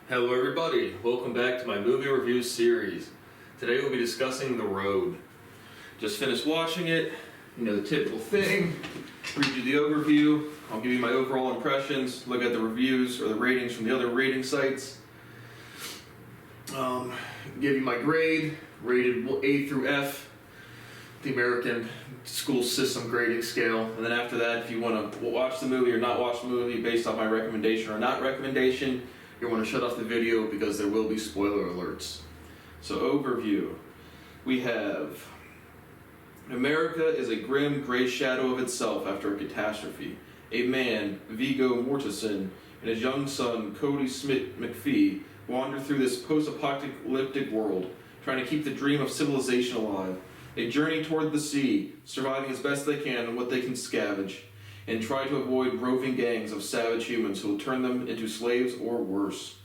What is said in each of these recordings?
Hello everybody, welcome back to my movie review series. Today we'll be discussing The Road. Just finished watching it, the typical thing, read you the overview, I'll give you my overall impressions, look at the reviews or the ratings from the other rating sites, give you my grade, rated A through F, the American school system grading scale, and then after that, if you want to watch the movie or not watch the movie based on my recommendation or not recommendation, you want to shut off the video because there will be spoiler alerts. So overview. We have America is a grim gray shadow of itself after a catastrophe. A man, Viggo Mortensen, and his young son, Cody Smith McPhee, wander through this post-apocalyptic world, trying to keep the dream of civilization alive. They journey toward the sea, surviving as best they can on what they can scavenge, and try to avoid roving gangs of savage humans who will turn them into slaves or worse.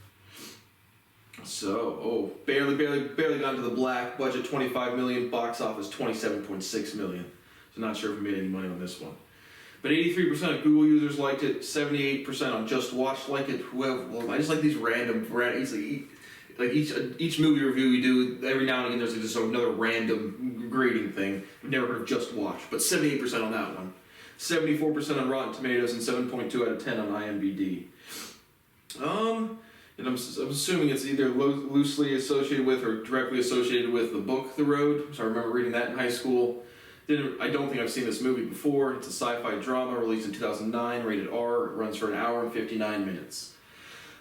So, barely got into the black. Budget $25 million, box office $27.6 million. So not sure if we made any money on this one. But 83% of Google users liked it, 78% on Just Watch liked it. Well, I just like these random each movie review we do, every now and again there's just another random grading thing. I've never heard of Just Watch, but 78% on that one. 74% on Rotten Tomatoes and 7.2 out of 10 on IMDb. And I'm assuming it's either loosely associated with or directly associated with the book The Road. So I remember reading that in high school. I don't think I've seen this movie before. It's a sci-fi drama released in 2009, rated R. It runs for an hour and 59 minutes.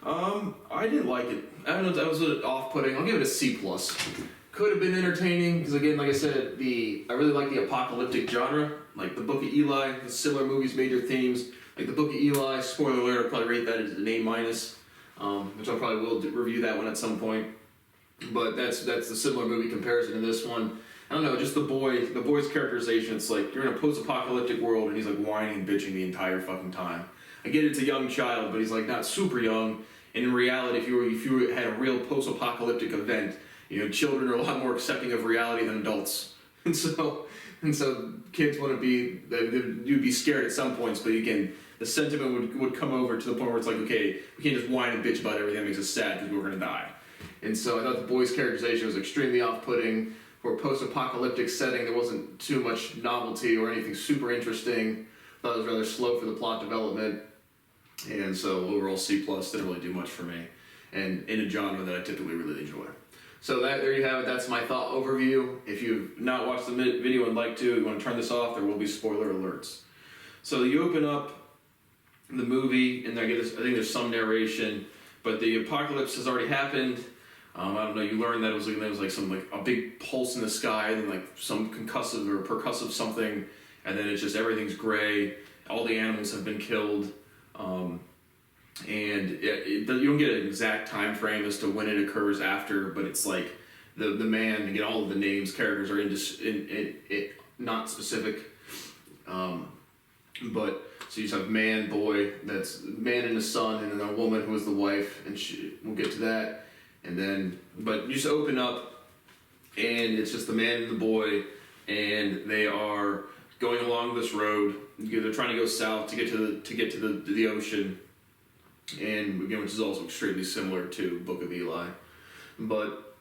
I didn't like it. I don't know, that was a bit off-putting. I'll give it a C+. Could have been entertaining, because again, like I said, I really like the apocalyptic genre. Like the Book of Eli, the similar movies, major themes. Like the Book of Eli, spoiler alert, I'll probably rate that as an A-, which I probably will review that one at some point. But that's the similar movie comparison to this one. I don't know, just the boy's characterization. It's like you're in a post-apocalyptic world and he's like whining and bitching the entire fucking time. I get it's a young child, but he's like not super young. And in reality, if you had a real post-apocalyptic event, children are a lot more accepting of reality than adults. And so kids wouldn't be, you'd be scared at some points, but again, the sentiment would come over to the point where it's like, okay, we can't just whine and bitch about everything that makes us sad because we're going to die. And so I thought the boy's characterization was extremely off-putting. For a post-apocalyptic setting, there wasn't too much novelty or anything super interesting. I thought it was rather slow for the plot development. And so overall C+, didn't really do much for me. And in a genre that I typically really enjoy. So there you have it. That's my thought overview. If you've not watched the video and like to, you want to turn this off, there will be spoiler alerts. So you open up the movie, and I think there's some narration, but the apocalypse has already happened. I don't know. You learn that it was like a big pulse in the sky, and then like some concussive or percussive something, and then it's just everything's gray. All the animals have been killed. And you don't get an exact time frame as to when it occurs after, but it's like the man, again, all of the names, characters are not specific. But so you just have man, boy, that's man and his son, and then a woman who is the wife, and we'll get to that. And then, but you just open up, and it's just the man and the boy, and they are going along this road. They're trying to go south to get to the ocean, and again, which is also extremely similar to Book of Eli. But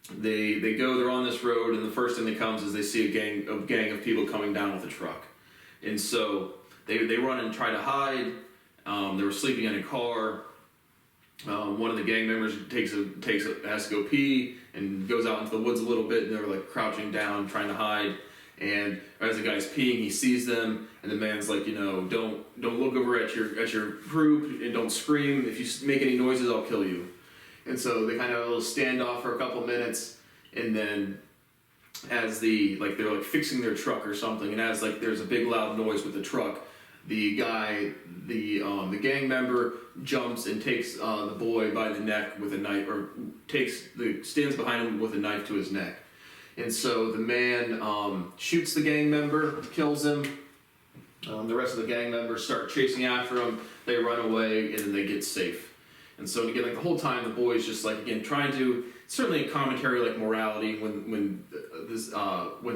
they're on this road, and the first thing that comes is they see a gang of people coming down with a truck, and so they run and try to hide. They were sleeping in a car. One of the gang members has to go pee and goes out into the woods a little bit, and they're like crouching down trying to hide. And as the guy's peeing, he sees them, and the man's like, don't look over at your group and don't scream. If you make any noises, I'll kill you. And so they kind of have a little standoff for a couple minutes, and then as they're like fixing their truck or something, and as like there's a big loud noise with the truck, the gang member jumps and takes the boy by the neck with a knife, or stands behind him with a knife to his neck. And so the man shoots the gang member, kills him. The rest of the gang members start chasing after him. They run away, and then they get safe. And so again, like the whole time, the boy's just like, again, trying to, certainly a commentary like morality when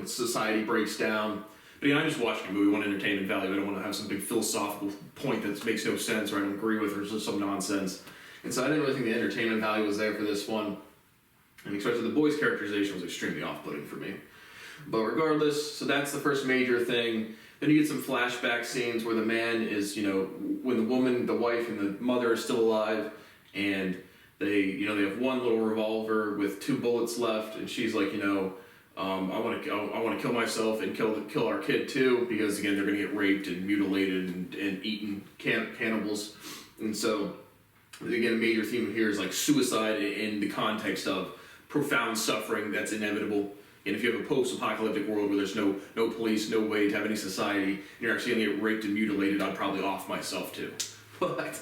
society breaks down. But I'm just watching a movie, I want entertainment value. I don't want to have some big philosophical point that makes no sense or I don't agree with or just some nonsense. And so I didn't really think the entertainment value was there for this one. And especially the boys' characterization was extremely off-putting for me. But regardless, so that's the first major thing. Then you get some flashback scenes where the man is, when the woman, the wife, and the mother are still alive, and they have one little revolver with 2 bullets left, and she's like, I want to kill myself and kill our kid too, because again they're gonna get raped and mutilated and eaten, cannibals, and so again a major theme here is like suicide in the context of profound suffering that's inevitable. And if you have a post-apocalyptic world where there's no police, no way to have any society, and you're actually gonna get raped and mutilated, I'd probably off myself too. But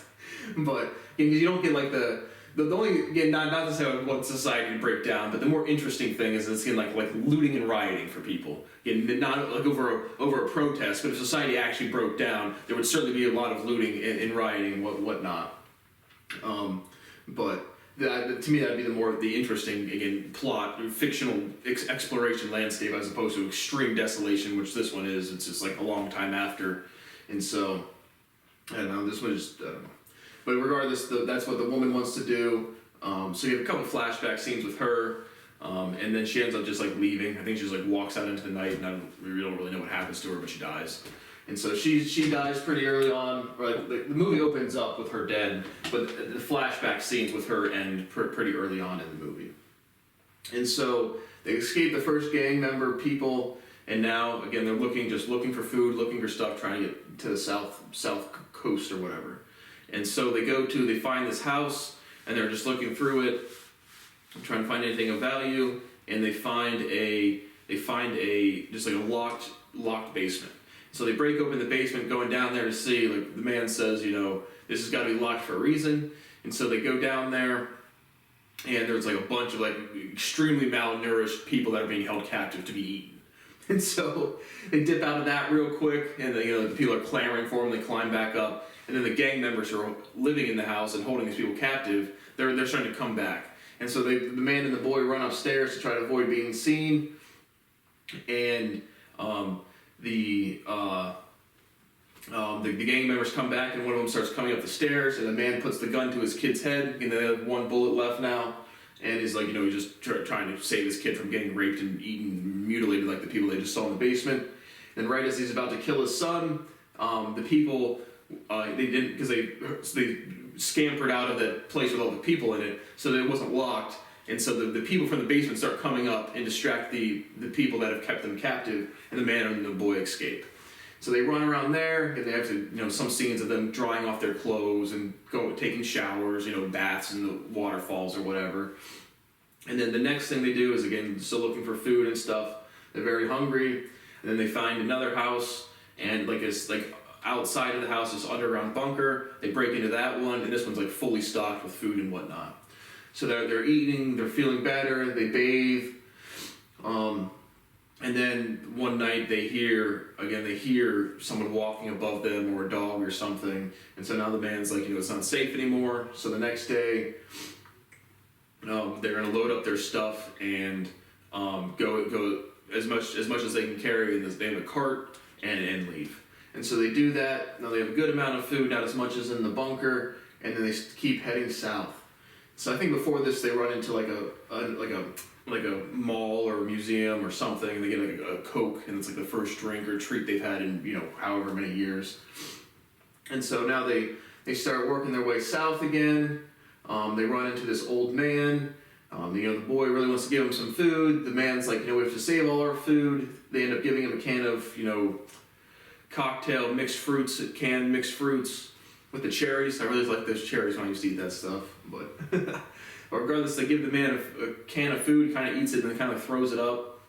because you don't get like the only, again, not to say I want society to break down, but the more interesting thing is it's like looting and rioting for people. Again, not like over a protest, but if society actually broke down, there would certainly be a lot of looting and rioting and whatnot. But to me, that'd be the interesting, again, plot, fictional exploration landscape as opposed to extreme desolation, which this one is. It's just like a long time after. And so, I don't know, this one just, I don't know. But regardless, that's what the woman wants to do. So you have a couple flashback scenes with her, and then she ends up just like leaving. I think she just like walks out into the night, and we don't really know what happens to her, but she dies. And so she dies pretty early on. Right? The movie opens up with her dead, but the flashback scenes with her end pretty early on in the movie. And so they escape the first gang member people, and now again they're looking for food, looking for stuff, trying to get to the south coast or whatever. And so they find this house, and they're just looking through it, trying to find anything of value, and they find a just like a locked basement. So they break open the basement, going down there to see, like the man says, this has got to be locked for a reason. And so they go down there, and there's like a bunch of like extremely malnourished people that are being held captive to be eaten. And so they dip out of that real quick, and the people are clamoring for them. They climb back up. And then the gang members who are living in the house and holding these people captive, they're starting to come back. And so the man and the boy run upstairs to try to avoid being seen. And the gang members come back, and one of them starts coming up the stairs, and the man puts the gun to his kid's head, and they have 1 bullet left now. And he's like, he's just trying to save his kid from getting raped and eaten, mutilated like the people they just saw in the basement. And right as he's about to kill his son, the people... they didn't, because they scampered out of that place with all the people in it, so that it wasn't locked, and so the people from the basement start coming up and distract the people that have kept them captive, and the man and the boy escape. So they run around there, and they have to, some scenes of them drying off their clothes and taking showers, baths in the waterfalls or whatever. And then the next thing they do is, again, still looking for food and stuff. They're very hungry, and then they find another house, and outside of the house, this underground bunker. They break into that one, and this one's like fully stocked with food and whatnot. So they're eating, they're feeling better, they bathe, and then one night they hear someone walking above them, or a dog or something, and so now the man's like, it's not safe anymore. So the next day, they're gonna load up their stuff and go as much as they can carry in a cart and leave. And so they do that. Now they have a good amount of food, not as much as in the bunker, and then they keep heading south. So I think before this they run into like a mall or a museum or something, and they get like a Coke, and it's like the first drink or treat they've had in however many years. And so now they start working their way south again. They run into this old man. The boy really wants to give him some food. The man's like, we have to save all our food. They end up giving him a can of cocktail canned mixed fruits with the cherries. I really like those cherries when I used to eat that stuff. But regardless, they give the man a can of food, kind of eats it, and then kind of throws it up.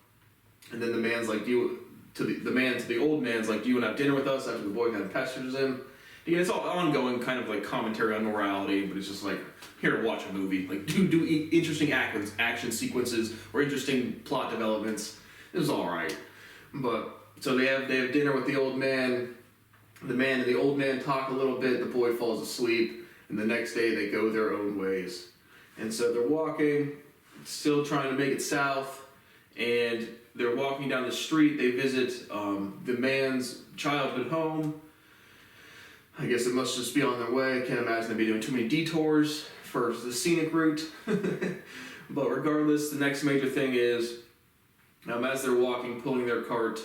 And then the man's like, to the old man's like, do you want to have dinner with us? After the boy kind of pesters him. Again, it's all ongoing kind of like commentary on morality, but it's just like, here to watch a movie. Like, do interesting action sequences or interesting plot developments. It was all right. But so they have dinner with the old man. The man and the old man talk a little bit. The boy falls asleep, and the next day they go their own ways. And so they're walking, still trying to make it south, and they're walking down the street. They visit the man's childhood home. I guess it must just be on their way. I can't imagine they'd be doing too many detours for the scenic route. But regardless, the next major thing is, as they're walking, pulling their cart,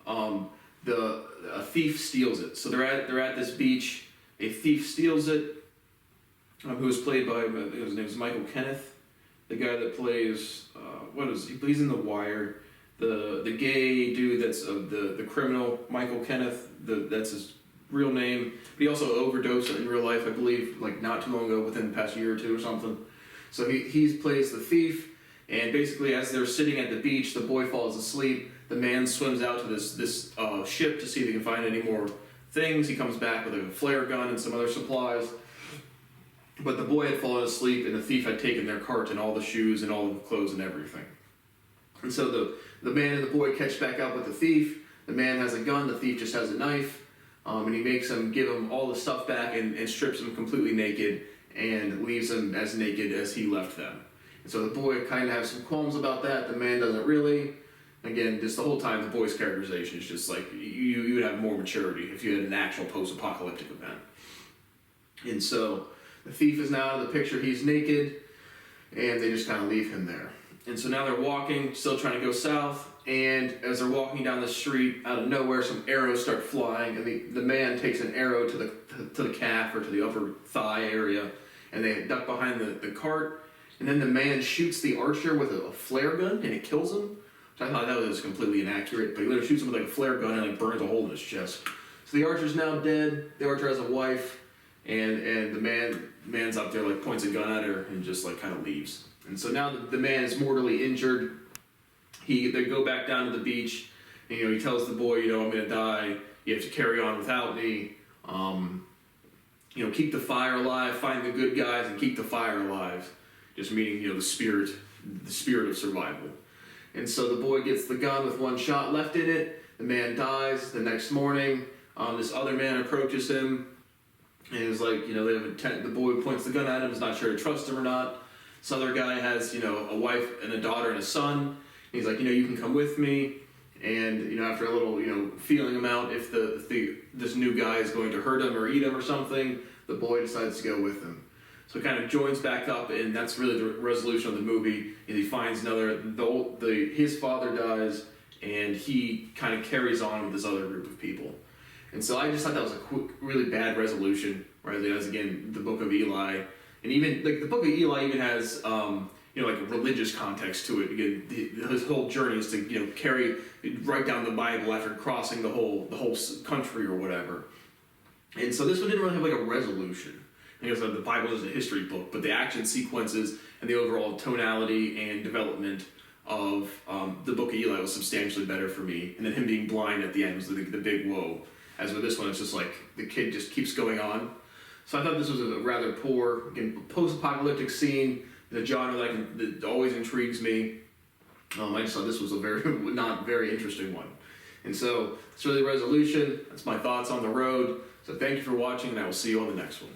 a thief steals it. So they're at this beach. A thief steals it. Who was played by, his name is Michael Kenneth, the guy that plays he's in The Wire. The gay dude that's the criminal, Michael Kenneth. That's his real name. But he also overdosed in real life, I believe, like not too long ago, within the past year or two or something. So he plays the thief, and basically as they're sitting at the beach, the boy falls asleep. The man swims out to this ship to see if he can find any more things. He comes back with a flare gun and some other supplies. But the boy had fallen asleep, and the thief had taken their cart and all the shoes and all the clothes and everything. And so the man and the boy catch back up with the thief. The man has a gun, the thief just has a knife. And he makes him give him all the stuff back and strips him completely naked and leaves him as naked as he left them. And so the boy kind of has some qualms about that. The man doesn't really. Again, just the whole time, the boy's characterization is just like, you would have more maturity if you had an actual post-apocalyptic event. And so the thief is now out of the picture. He's naked, and they just kind of leave him there. And so now they're walking, still trying to go south, and as they're walking down the street, out of nowhere, some arrows start flying, and the man takes an arrow to the calf or to the upper thigh area, and they duck behind the cart, and then the man shoots the archer with a flare gun, and it kills him. Which I thought that was completely inaccurate, but he literally shoots him with like a flare gun and like burns a hole in his chest. So the archer's now dead. The archer has a wife, and the man's up there, like points a gun at her and just like kind of leaves. And so now the man is mortally injured. They go back down to the beach, and he tells the boy, I'm gonna die. You have to carry on without me. Keep the fire alive. Find the good guys and keep the fire alive. Just meaning the spirit of survival. And so the boy gets the gun with one shot left in it. The man dies. The next morning, this other man approaches him, and is like, the boy points the gun at him. Is not sure to trust him or not. This other guy has, a wife and a daughter and a son. And he's like, you can come with me. And after a little, feeling him out, if this new guy is going to hurt him or eat him or something, the boy decides to go with him. So it kind of joins back up, and that's really the resolution of the movie. And he finds his father dies, and he kind of carries on with this other group of people. And so I just thought that was a really bad resolution, right? As again, the Book of Eli, and even like the Book of Eli even has like a religious context to it. Again, his whole journey is to write down the Bible after crossing the whole country or whatever. And so this one didn't really have like a resolution. The Bible is a history book, but the action sequences and the overall tonality and development of the Book of Eli was substantially better for me. And then him being blind at the end was the big whoa. As with this one, it's just like the kid just keeps going on. So I thought this was a rather poor, again, post-apocalyptic scene, the genre that always intrigues me. I just thought this was a not very interesting one. And so it's really the resolution. That's my thoughts on The Road. So thank you for watching, and I will see you on the next one.